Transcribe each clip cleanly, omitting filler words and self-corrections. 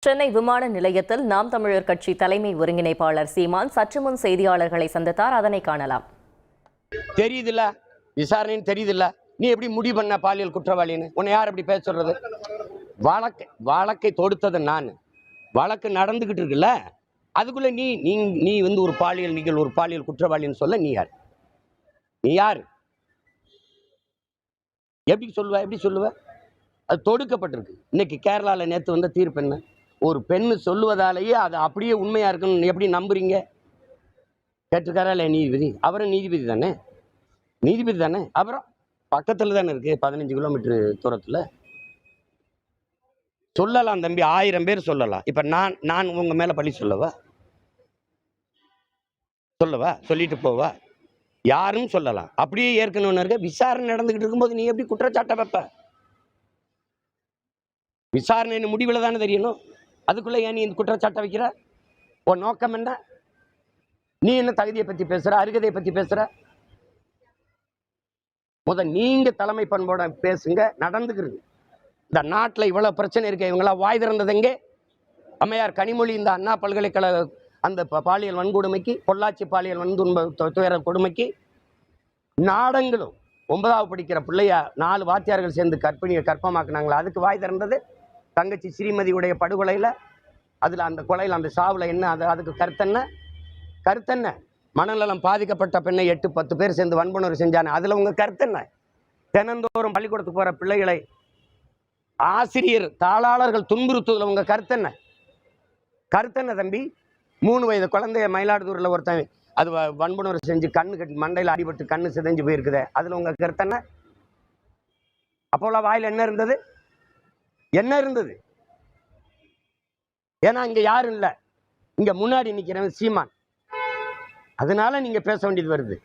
சென்னை விமான நிலையத்தில் நாம் தமிழர் கட்சி தலைமை ஒருங்கிணைப்பாளர் சீமான் சற்று முன் செய்தியாளர்களை சந்தித்தார். அதனை காணலாம். தெரியுதுல்ல, விசாரணைன்னு தெரியுதுல்ல, நீ எப்படி முடிவு பண்ண பாலியல் குற்றவாளின்னு? உன்னை யார் எப்படி பேச சொல்றது? வழக்கை தொடுத்தது நான். வழக்கு நடந்துகிட்டு இருக்குல்ல, அதுக்குள்ள நீ வந்து ஒரு பாலியல் குற்றவாளின்னு சொல்ல நீ யார்? நீ யார்? எப்படி சொல்லுவ? அது தொடுக்கப்பட்டிருக்கு. இன்னைக்கு கேரளால நேற்று வந்த தீர்ப்பு என்ன? ஒரு பெண்ணு சொல்லுவதாலேயே அது அப்படியே உண்மையா இருக்குன்னு எப்படி நம்புறீங்க? கேட்டிருக்காரா இல்லையா நீதிபதி? அவரும் நீதிபதி தானே. அப்புறம் பக்கத்துல தானே இருக்கு, 15 கிலோமீட்டர் தூரத்துல. சொல்லலாம் தம்பி, 1000 பேர் சொல்லலாம். இப்ப நான் உங்க மேல பழி சொல்லவா? சொல்லிட்டு போவா? யாரும் சொல்லலாம். அப்படியே ஏற்கனவே இருக்க விசாரணை நடந்துகிட்டு இருக்கும்போது நீ எப்படி குற்றச்சாட்டை வைப்ப? விசாரணை முடிவில் தானே தெரியணும். அதுக்குள்ள ஏன் நீ இந்த குற்றச்சாட்டை வைக்கிற? உன் நோக்கம் என்ன? நீ என்ன தகுதியை பத்தி பேசுற, அருகதையை பத்தி பேசுற? நீங்க தலைமை பண்போட பேசுங்க. நடந்துக்கிறது இந்த நாட்டில் இவ்வளவு பிரச்சனை இருக்க, இவங்களா வாய் திறந்தது எங்கே? அம்மையார் கனிமொழி இந்த அண்ணா பல்கலைக்கழக அந்த பாலியல் வன்கொடுமைக்கு, பொள்ளாச்சி பாலியல் துயர கொடுமைக்கு நாடங்களும் 9வது படிக்கிற பிள்ளைய 4 வாத்தியார்கள் சேர்ந்து கற்பமாக்குனாங்களா? அதுக்கு வாய் திறந்தது தங்கச்சி ஸ்ரீமதியுடைய படுகொலையில. அதுல அந்த கொலையில் அந்த சாவுல என்ன? அதுக்கு கருத்தென்ன? மனநலம் பாதிக்கப்பட்ட பெண்ணை 8-10 பேர் சேர்ந்து வன்புணர்வு செஞ்சானே, அதுல உங்க கருத்தென்ன? தினந்தோறும் பள்ளிக்கூடத்துக்கு போற பிள்ளைகளை ஆசிரியர் தாளாளர்கள் துன்புறுத்துவதில் உங்க கருத்தென்ன தம்பி? 3 வயது குழந்தைய மயிலாடுதுறையில் ஒருத்தன் அது வன்புணர்வு செஞ்சு கண்ணு கட்டி மண்டையில் அடிபட்டு கண்ணு சிதைஞ்சு போயிருக்குது, அதுல உங்க கருத்தென்ன? அப்போலாம் வாயில் என்ன இருந்தது? ஏன்னா இங்க யாரும் இல்லை, இங்க முன்னாடி நிக்கிறவன் சீமான். அதனால நீங்க பேச வேண்டியது வருது.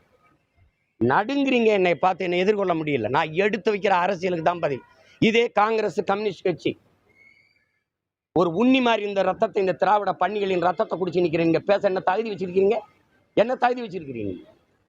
நடுங்குறீங்க. என்னை பார்த்து என்னை எதிர்கொள்ள முடியல. நான் எடுத்து வைக்கிற அரசியலுக்கு தான் பதில். இதே காங்கிரஸ் கம்யூனிஸ்ட் கட்சி ஒரு உண்ணி மாதிரி இந்த ரத்தத்தை, இந்த திராவிட பன்னிகளின் ரத்தத்தை குடிச்சு நிக்கிறீங்க. பேச என்ன தகுதி வச்சிருக்கீங்க?